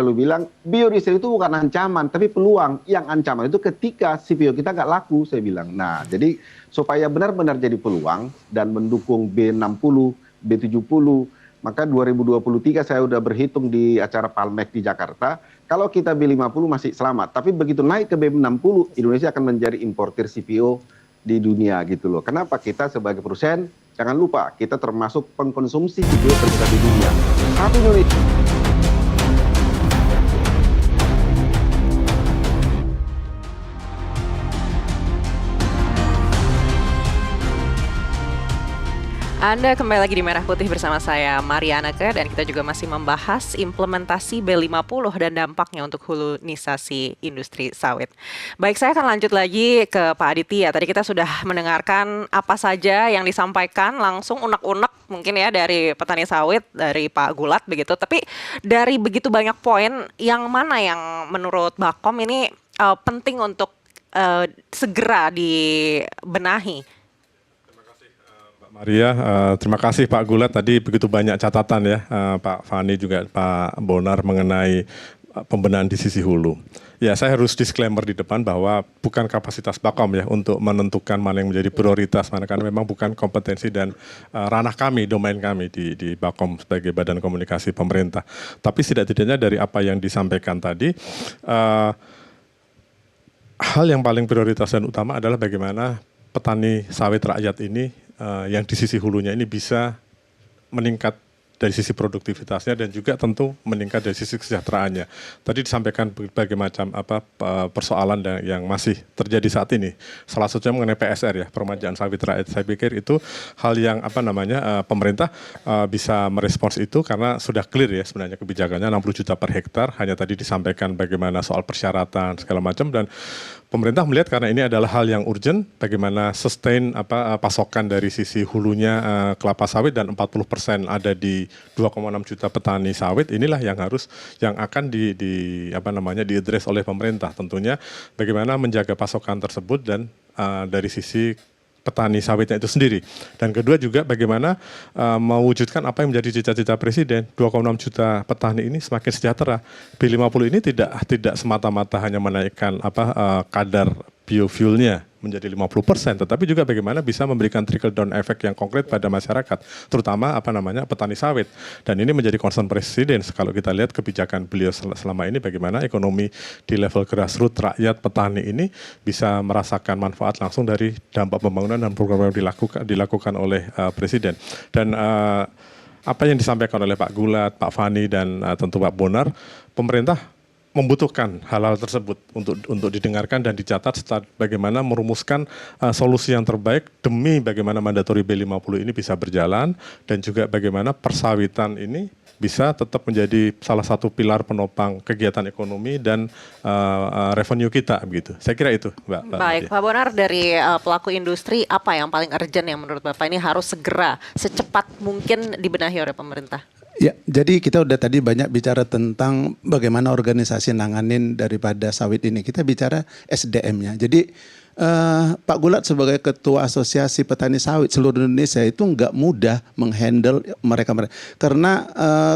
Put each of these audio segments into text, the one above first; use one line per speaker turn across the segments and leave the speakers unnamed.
selalu bilang biodiesel itu bukan ancaman, tapi peluang. Yang ancaman itu ketika CPO kita nggak laku, saya bilang. Nah, jadi supaya benar-benar jadi peluang dan mendukung B60, B70, maka 2023 saya udah berhitung di acara Palmek di Jakarta, kalau kita B50 masih selamat. Tapi begitu naik ke B60, Indonesia akan menjadi importir CPO di dunia gitu loh. Kenapa? Kita sebagai produsen, jangan lupa, kita termasuk pengkonsumsi CPO terbesar di dunia. Tapi Indonesia
Anda kembali lagi di Merah Putih bersama saya, Marianeke, dan kita juga masih membahas implementasi B50 dan dampaknya untuk hulunisasi industri sawit. Baik, saya akan lanjut lagi ke Pak Aditya. Tadi kita sudah mendengarkan apa saja yang disampaikan langsung unek-unek mungkin ya dari petani sawit, dari Pak Gulat begitu. Tapi dari begitu banyak poin, yang mana yang menurut Bakom ini penting untuk segera dibenahi?
Maria, terima kasih Pak Gulat, tadi begitu banyak catatan ya, Pak Fani juga Pak Bonar mengenai pembenahan di sisi hulu. Ya, saya harus disclaimer di depan bahwa bukan kapasitas Bakom ya untuk menentukan mana yang menjadi prioritas, mana karena memang bukan kompetensi dan ranah kami, domain kami di Bakom sebagai badan komunikasi pemerintah. Tapi setidak-tidaknya dari apa yang disampaikan tadi, hal yang paling prioritas dan utama adalah bagaimana petani sawit rakyat ini yang di sisi hulunya ini bisa meningkat dari sisi produktivitasnya dan juga tentu meningkat dari sisi kesejahteraannya. Tadi disampaikan berbagai macam persoalan yang masih terjadi saat ini. Salah satunya mengenai PSR ya, permajaan sawit rakyat. Saya pikir itu hal yang pemerintah bisa merespons itu karena sudah clear ya sebenarnya kebijakannya 60 juta per hektar. Hanya tadi disampaikan bagaimana soal persyaratan segala macam, dan pemerintah melihat karena ini adalah hal yang urgent, bagaimana sustain pasokan dari sisi hulunya kelapa sawit dan 40% ada di 2,6 juta petani sawit. Inilah yang akan diadres oleh pemerintah. Tentunya bagaimana menjaga pasokan tersebut dan dari sisi petani sawitnya itu sendiri. Dan kedua juga bagaimana mewujudkan apa yang menjadi cita-cita Presiden, 2,6 juta petani ini semakin sejahtera. B50 ini tidak semata-mata hanya menaikkan kadar biofuelnya menjadi 50%, tetapi juga bagaimana bisa memberikan trickle down effect yang konkret pada masyarakat, terutama petani sawit. Dan ini menjadi concern Presiden. Kalau kita lihat kebijakan beliau selama ini, bagaimana ekonomi di level grassroots rakyat petani ini bisa merasakan manfaat langsung dari dampak pembangunan dan program yang dilakukan oleh Presiden. Dan apa yang disampaikan oleh Pak Gulat, Pak Fani, dan tentu Pak Bonar, pemerintah membutuhkan hal-hal tersebut untuk didengarkan dan dicatat serta bagaimana merumuskan solusi yang terbaik demi bagaimana mandatori B50 ini bisa berjalan dan juga bagaimana persawitan ini bisa tetap menjadi salah satu pilar penopang kegiatan ekonomi dan revenue kita begitu. Saya kira itu, Mbak.
Baik, Pak Bonar, dari pelaku industri apa yang paling urgent yang menurut Bapak ini harus segera secepat mungkin dibenahi oleh pemerintah?
Ya, jadi kita udah tadi banyak bicara tentang bagaimana organisasi nanganin daripada sawit ini. Kita bicara SDM-nya. Jadi Pak Gulat sebagai Ketua Asosiasi Petani Sawit seluruh Indonesia itu nggak mudah menghandle mereka. Karena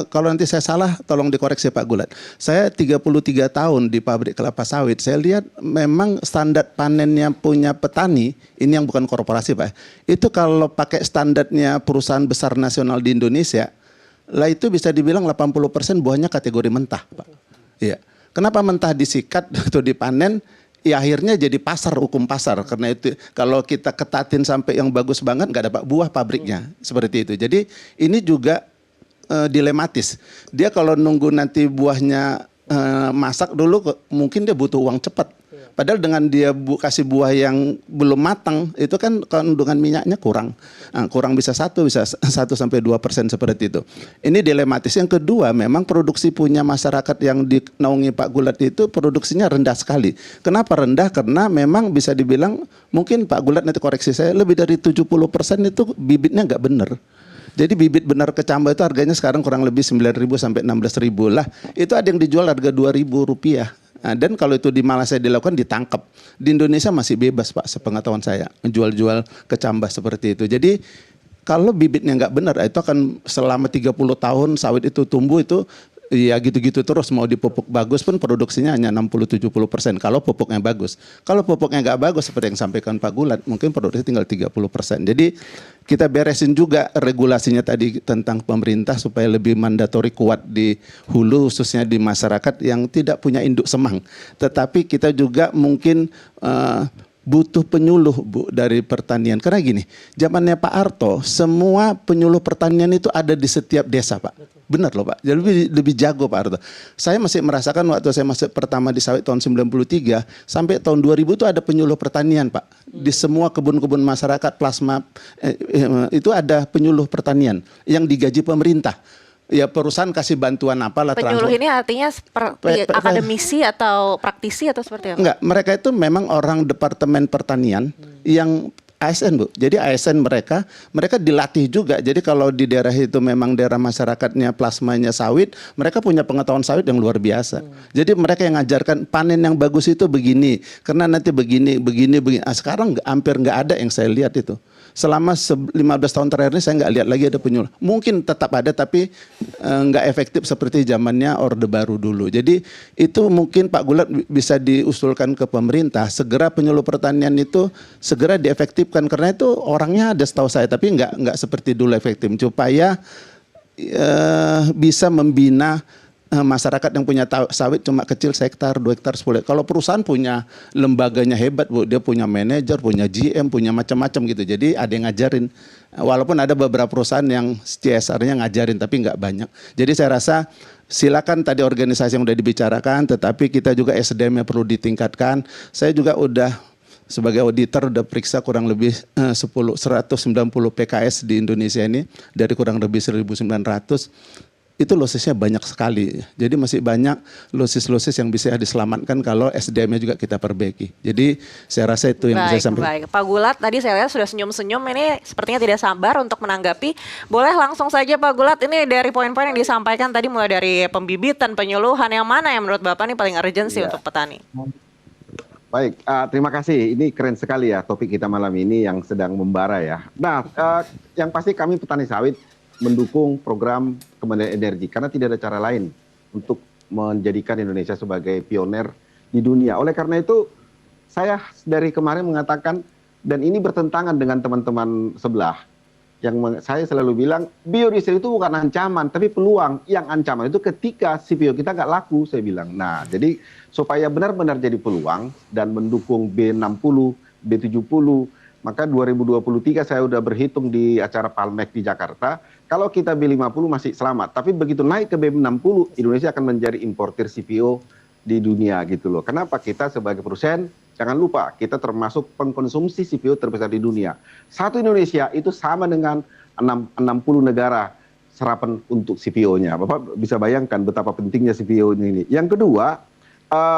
kalau nanti saya salah, tolong dikoreksi Pak Gulat. Saya 33 tahun di pabrik kelapa sawit. Saya lihat memang standar panennya punya petani, ini yang bukan korporasi Pak. Itu kalau pakai standarnya perusahaan besar nasional di Indonesia, lah itu bisa dibilang 80% buahnya kategori mentah, Pak. Iya. Kenapa mentah disikat atau dipanen? Ya akhirnya jadi hukum pasar. Karena itu kalau kita ketatin sampai yang bagus banget nggak dapat buah pabriknya. Seperti itu. Jadi ini juga dilematis. Dia kalau nunggu nanti buahnya masak dulu, mungkin dia butuh uang cepat. Padahal dengan dia kasih buah yang belum matang, itu kan kandungan minyaknya kurang. Nah, kurang bisa 1 sampai 2% seperti itu. Ini dilematis. Yang kedua, memang produksi punya masyarakat yang dinaungi Pak Gulat itu produksinya rendah sekali. Kenapa rendah? Karena memang bisa dibilang, mungkin Pak Gulat nanti koreksi saya, lebih dari 70% itu bibitnya nggak benar. Jadi bibit benar kecambah itu harganya sekarang kurang lebih 9.000 sampai 16.000 lah. Itu ada yang dijual harga Rp2.000. Nah, dan kalau itu di Malaysia dilakukan ditangkap. Di Indonesia masih bebas Pak, sepengetahuan saya, menjual-jual kecambah seperti itu. Jadi kalau bibitnya nggak benar, itu akan selama 30 tahun sawit itu tumbuh itu ya gitu-gitu terus, mau dipupuk bagus pun produksinya hanya 60-70% kalau pupuknya bagus. Kalau pupuknya nggak bagus seperti yang sampaikan Pak Gulat, mungkin produksi tinggal 30%. Jadi kita beresin juga regulasinya tadi tentang pemerintah supaya lebih mandatori kuat di hulu, khususnya di masyarakat yang tidak punya induk semang. Tetapi kita juga mungkin butuh penyuluh Bu dari pertanian. Karena gini, zamannya Pak Harto, semua penyuluh pertanian itu ada di setiap desa Pak. Benar loh Pak, jadi lebih jago Pak Harto. Saya masih merasakan waktu saya masuk pertama di sawit tahun 93 sampai tahun 2000 itu ada penyuluh pertanian Pak. Di semua kebun-kebun masyarakat plasma itu ada penyuluh pertanian yang digaji pemerintah. Ya perusahaan kasih bantuan apalah.
Penyuluh ini artinya seperti akademisi atau praktisi atau seperti apa?
Enggak, mereka itu memang orang Departemen Pertanian yang ASN Bu. Jadi ASN mereka dilatih juga. Jadi kalau di daerah itu memang daerah masyarakatnya plasmanya sawit, mereka punya pengetahuan sawit yang luar biasa. Jadi mereka yang ngajarkan panen yang bagus itu begini, karena nanti begini. Sekarang hampir nggak ada yang saya lihat itu. Selama 15 tahun terakhir ini saya nggak lihat lagi ada penyuluh. Mungkin tetap ada tapi nggak efektif seperti zamannya Orde Baru dulu. Jadi itu mungkin Pak Gulat bisa diusulkan ke pemerintah segera penyuluh pertanian itu segera diefektifkan, karena itu orangnya ada setahu saya tapi nggak seperti dulu efektif, supaya bisa membina masyarakat yang punya sawit cuma kecil hektar, 2 hektar, 10 hektar. Kalau perusahaan punya lembaganya hebat Bu, dia punya manajer, punya GM, punya macam-macam gitu. Jadi ada yang ngajarin. Walaupun ada beberapa perusahaan yang CSR-nya ngajarin tapi nggak banyak. Jadi saya rasa silakan tadi organisasi yang udah dibicarakan, tetapi kita juga SDM-nya perlu ditingkatkan. Saya juga udah sebagai auditor udah periksa kurang lebih 190 PKS di Indonesia ini dari kurang lebih 1.900. Itu losesnya banyak sekali. Jadi masih banyak losis-losis yang bisa diselamatkan kalau SDM-nya juga kita perbaiki. Jadi saya rasa itu yang bisa saya sampaikan.
Baik, Pak Gulat tadi saya lihat sudah senyum-senyum, ini sepertinya tidak sabar untuk menanggapi. Boleh langsung saja Pak Gulat, ini dari poin-poin yang disampaikan tadi mulai dari pembibitan, penyuluhan, yang mana yang menurut Bapak ini paling urgensi untuk petani?
Baik, terima kasih. Ini keren sekali ya topik kita malam ini yang sedang membara ya. Nah, yang pasti kami petani sawit mendukung program Kementerian Energi karena tidak ada cara lain untuk menjadikan Indonesia sebagai pioner di dunia. Oleh karena itu, saya dari kemarin mengatakan, dan ini bertentangan dengan teman-teman sebelah, yang saya selalu bilang, biodiesel itu bukan ancaman, tapi peluang. Yang ancaman itu ketika CPO kita nggak laku, saya bilang. Nah, jadi supaya benar-benar jadi peluang dan mendukung B60, B70, maka 2023 saya udah berhitung di acara Palmek di Jakarta, kalau kita B50 masih selamat, tapi begitu naik ke B60, Indonesia akan menjadi importir CPO di dunia gitu loh. Kenapa? Kita sebagai produsen, jangan lupa kita termasuk pengkonsumsi CPO terbesar di dunia. Satu Indonesia itu sama dengan 60 negara serapan untuk CPO-nya. Bapak bisa bayangkan betapa pentingnya CPO ini. Yang kedua,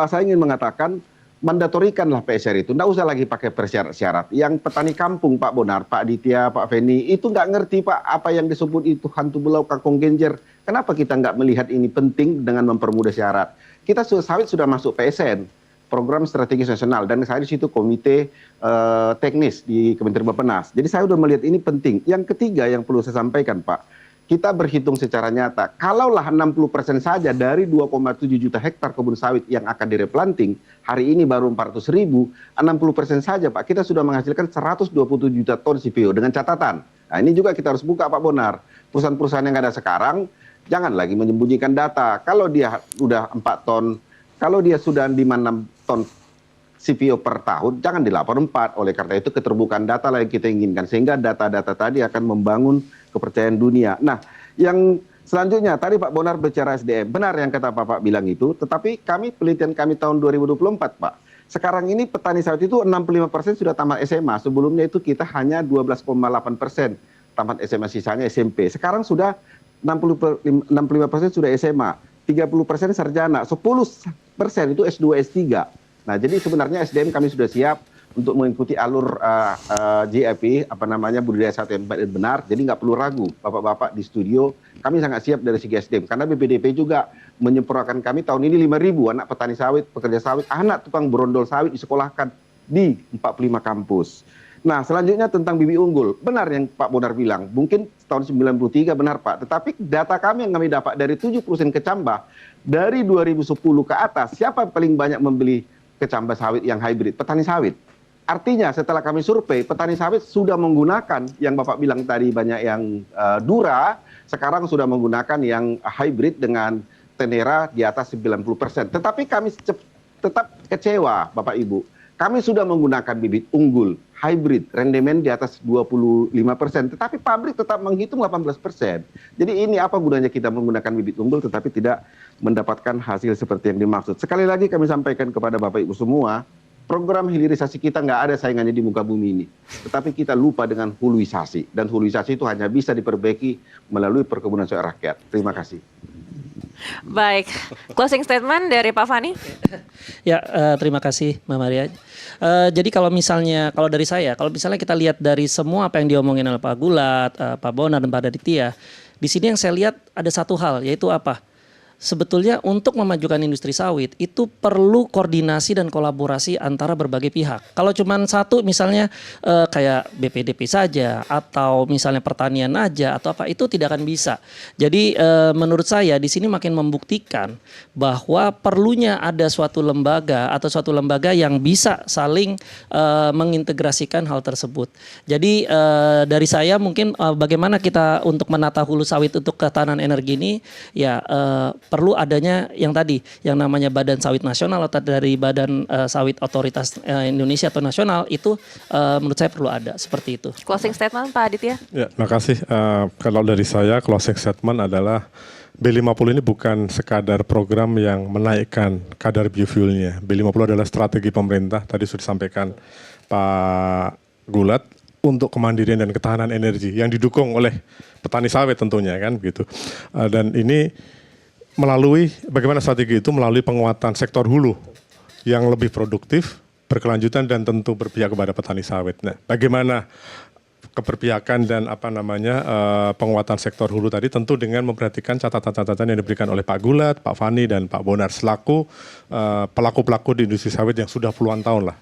saya ingin mengatakan, mandatorikanlah PSR itu, nggak usah lagi pakai persyarat-syarat. Yang petani kampung Pak Bonar, Pak Aditya, Pak Feni, itu nggak ngerti Pak apa yang disebut itu hantu belau kangkung genjer. Kenapa kita nggak melihat ini penting dengan mempermudah syarat? Kita sawit sudah masuk PSN, Program Strategis Nasional, dan saya di situ komite teknis di Kementerian Bappenas. Jadi saya sudah melihat ini penting. Yang ketiga yang perlu saya sampaikan Pak, kita berhitung secara nyata, kalaulah 60% saja dari 2,7 juta hektar kebun sawit yang akan direplanting, hari ini baru 400.000, 60% saja Pak, kita sudah menghasilkan 127 juta ton CPO dengan catatan. Nah ini juga kita harus buka Pak Bonar, perusahaan-perusahaan yang ada sekarang, jangan lagi menyembunyikan data. Kalau dia sudah 4 ton, kalau dia sudah 5-6 ton CPO per tahun, jangan dilapor 4. Oleh karena itu keterbukaan data lah yang kita inginkan, sehingga data-data tadi akan membangun kepercayaan dunia. Nah, yang selanjutnya tadi Pak Bonar bicara SDM, benar yang kata Bapak bilang itu, tetapi penelitian kami tahun 2024 Pak, sekarang ini petani sawit itu 65% sudah tamat SMA, sebelumnya itu kita hanya 12,8% tamat SMA, sisanya SMP. Sekarang sudah 65% sudah SMA, 30% sarjana, 10% itu S2, S3. Nah, jadi sebenarnya SDM kami sudah siap untuk mengikuti alur GIP, budidaya sawit yang benar, jadi nggak perlu ragu Bapak-Bapak di studio, kami sangat siap dari segi SDM, karena BPDP juga menyempurnakan kami tahun ini 5.000 anak petani sawit, pekerja sawit, anak tukang berondol sawit disekolahkan di 45 kampus. Nah, selanjutnya tentang bibit unggul. Benar yang Pak Bonar bilang, mungkin tahun 93 benar Pak. Tetapi data kami yang kami dapat dari 7 perusahaan kecambah, dari 2010 ke atas, siapa yang paling banyak membeli kecambah sawit yang hybrid? Petani sawit. Artinya setelah kami survei, petani sawit sudah menggunakan yang Bapak bilang tadi banyak yang Dura, sekarang sudah menggunakan yang hybrid dengan tenera di atas 90%. Tetapi kami tetap kecewa Bapak Ibu. Kami sudah menggunakan bibit unggul, hybrid, rendemen di atas 25%, tetapi pabrik tetap menghitung 18%. Jadi ini apa gunanya kita menggunakan bibit unggul tetapi tidak mendapatkan hasil seperti yang dimaksud. Sekali lagi kami sampaikan kepada Bapak Ibu semua, program hilirisasi kita nggak ada saingannya di muka bumi ini. Tetapi kita lupa dengan huluisasi. Dan huluisasi itu hanya bisa diperbaiki melalui perkebunan sawit rakyat. Terima kasih.
Baik, closing statement dari Pak Fani.
Ya, terima kasih Mbak Maria. Jadi kalau dari saya, kalau misalnya kita lihat dari semua apa yang diomongin oleh Pak Gulat, Pak Bonar dan Pak Aditya, di sini yang saya lihat ada satu hal, yaitu apa? Sebetulnya untuk memajukan industri sawit itu perlu koordinasi dan kolaborasi antara berbagai pihak. Kalau cuma satu misalnya kayak BPDP saja atau misalnya pertanian aja atau apa, itu tidak akan bisa. Jadi menurut saya di sini makin membuktikan bahwa perlunya ada suatu lembaga atau suatu lembaga yang bisa saling mengintegrasikan hal tersebut. Jadi dari saya mungkin bagaimana kita untuk menata hulu sawit untuk ketahanan energi ini ya perlu adanya yang tadi yang namanya Badan Sawit Nasional atau dari Badan Sawit Otoritas Indonesia atau nasional itu menurut saya perlu ada seperti itu.
Closing statement Pak Aditya.
Ya, terima kasih. Kalau dari saya closing statement adalah B50 ini bukan sekadar program yang menaikkan kadar biofuelnya. B50 adalah strategi pemerintah, tadi sudah disampaikan Pak Gulat, untuk kemandirian dan ketahanan energi yang didukung oleh petani sawit tentunya kan begitu. Dan ini melalui bagaimana strategi itu melalui penguatan sektor hulu yang lebih produktif, berkelanjutan dan tentu berpihak kepada petani sawit. Nah, bagaimana keberpihakan dan penguatan sektor hulu tadi tentu dengan memperhatikan catatan-catatan yang diberikan oleh Pak Gulat, Pak Fani dan Pak Bonar selaku pelaku-pelaku di industri sawit yang sudah puluhan tahun lah.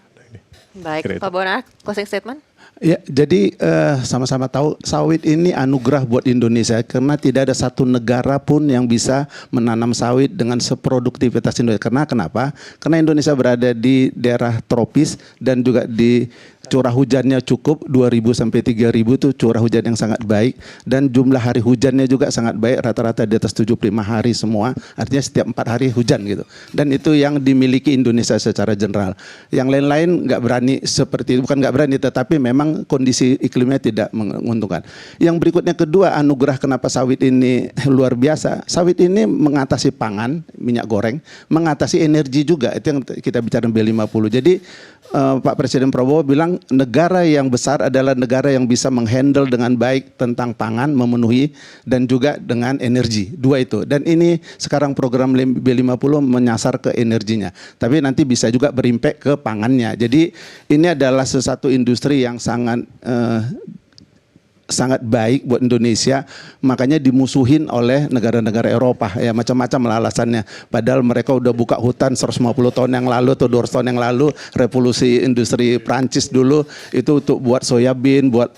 Baik, Pak Bonar, closing statement.
Ya, jadi sama-sama tahu sawit ini anugerah buat Indonesia karena tidak ada satu negara pun yang bisa menanam sawit dengan seproduktivitas Indonesia. Karena kenapa? Karena Indonesia berada di daerah tropis dan juga di curah hujannya cukup 2.000 sampai 3.000 itu curah hujan yang sangat baik dan jumlah hari hujannya juga sangat baik, rata-rata di atas 75 hari semua, artinya setiap 4 hari hujan gitu. Dan itu yang dimiliki Indonesia secara general. Yang lain-lain nggak berani seperti itu, bukan nggak berani tetapi memang kondisi iklimnya tidak menguntungkan. Yang berikutnya kedua, anugerah kenapa sawit ini luar biasa. Sawit ini mengatasi pangan, minyak goreng, mengatasi energi juga. Itu yang kita bicara B50. Jadi Pak Presiden Prabowo bilang negara yang besar adalah negara yang bisa menghandle dengan baik tentang pangan, memenuhi dan juga dengan energi. Dua itu. Dan ini sekarang program B50 menyasar ke energinya. Tapi nanti bisa juga berimpact ke pangannya. Jadi ini adalah sesuatu industri yang sangat baik buat Indonesia, makanya dimusuhin oleh negara-negara Eropa ya, macam-macam lah alasannya. Padahal mereka udah buka hutan 150 tahun yang lalu atau 200 tahun yang lalu, revolusi industri Prancis dulu itu untuk buat soybean, buat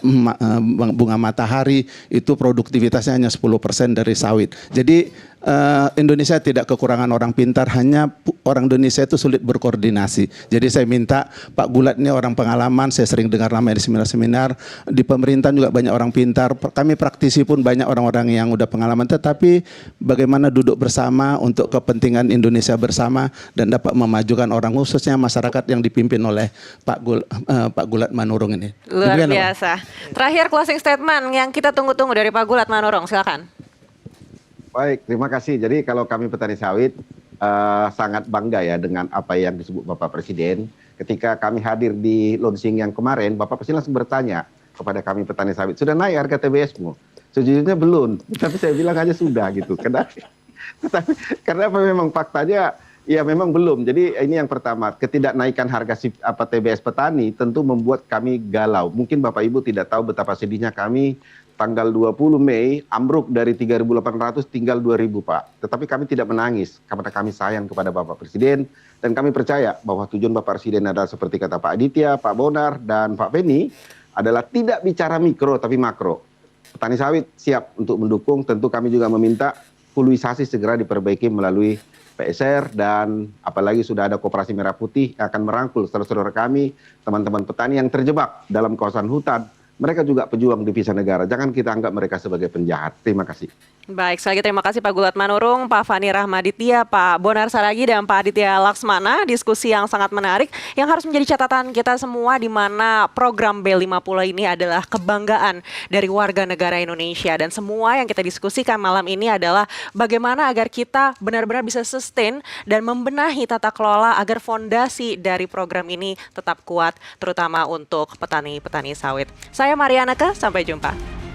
bunga matahari, itu produktivitasnya hanya 10% dari sawit. Jadi Indonesia tidak kekurangan orang pintar, hanya orang Indonesia itu sulit berkoordinasi. Jadi saya minta Pak Gulat ini orang pengalaman, saya sering dengar namanya di seminar-seminar, di pemerintahan juga banyak orang pintar, kami praktisi pun banyak orang-orang yang udah pengalaman, tetapi bagaimana duduk bersama untuk kepentingan Indonesia bersama dan dapat memajukan orang, khususnya masyarakat yang dipimpin oleh Pak Gulat Manurung ini.
Luar biasa. Terakhir closing statement yang kita tunggu-tunggu dari Pak Gulat Manurung, silakan.
Baik, terima kasih. Jadi kalau kami petani sawit sangat bangga ya dengan apa yang disebut Bapak Presiden. Ketika kami hadir di launching yang kemarin, Bapak Presiden langsung bertanya kepada kami petani sawit, sudah naik harga TBS-mu? Sejujurnya belum, tapi saya bilang aja sudah gitu. Karena memang faktanya ya memang belum. Jadi ini yang pertama, ketidaknaikan harga TBS petani tentu membuat kami galau. Mungkin Bapak Ibu tidak tahu betapa sedihnya kami tanggal 20 Mei ambruk dari 3.800 tinggal 2.000 Pak. Tetapi kami tidak menangis karena kami sayang kepada Bapak Presiden dan kami percaya bahwa tujuan Bapak Presiden adalah seperti kata Pak Aditya, Pak Bonar dan Pak Penny adalah tidak bicara mikro tapi makro. Petani sawit siap untuk mendukung, tentu kami juga meminta huluisasi segera diperbaiki melalui PSR dan apalagi sudah ada Koperasi Merah Putih yang akan merangkul saudara-saudara kami, teman-teman petani yang terjebak dalam kawasan hutan. Mereka juga pejuang devisa negara. Jangan kita anggap mereka sebagai penjahat. Terima kasih.
Baik, sekali lagi terima kasih Pak Gulat Manurung, Pak Fani Rahmaditya, Pak Bonar Saragi, dan Pak Aditya Laksmana. Diskusi yang sangat menarik yang harus menjadi catatan kita semua di mana program B50 ini adalah kebanggaan dari warga negara Indonesia. Dan semua yang kita diskusikan malam ini adalah bagaimana agar kita benar-benar bisa sustain dan membenahi tata kelola agar fondasi dari program ini tetap kuat, terutama untuk petani-petani sawit. Saya Marianaka, sampai jumpa.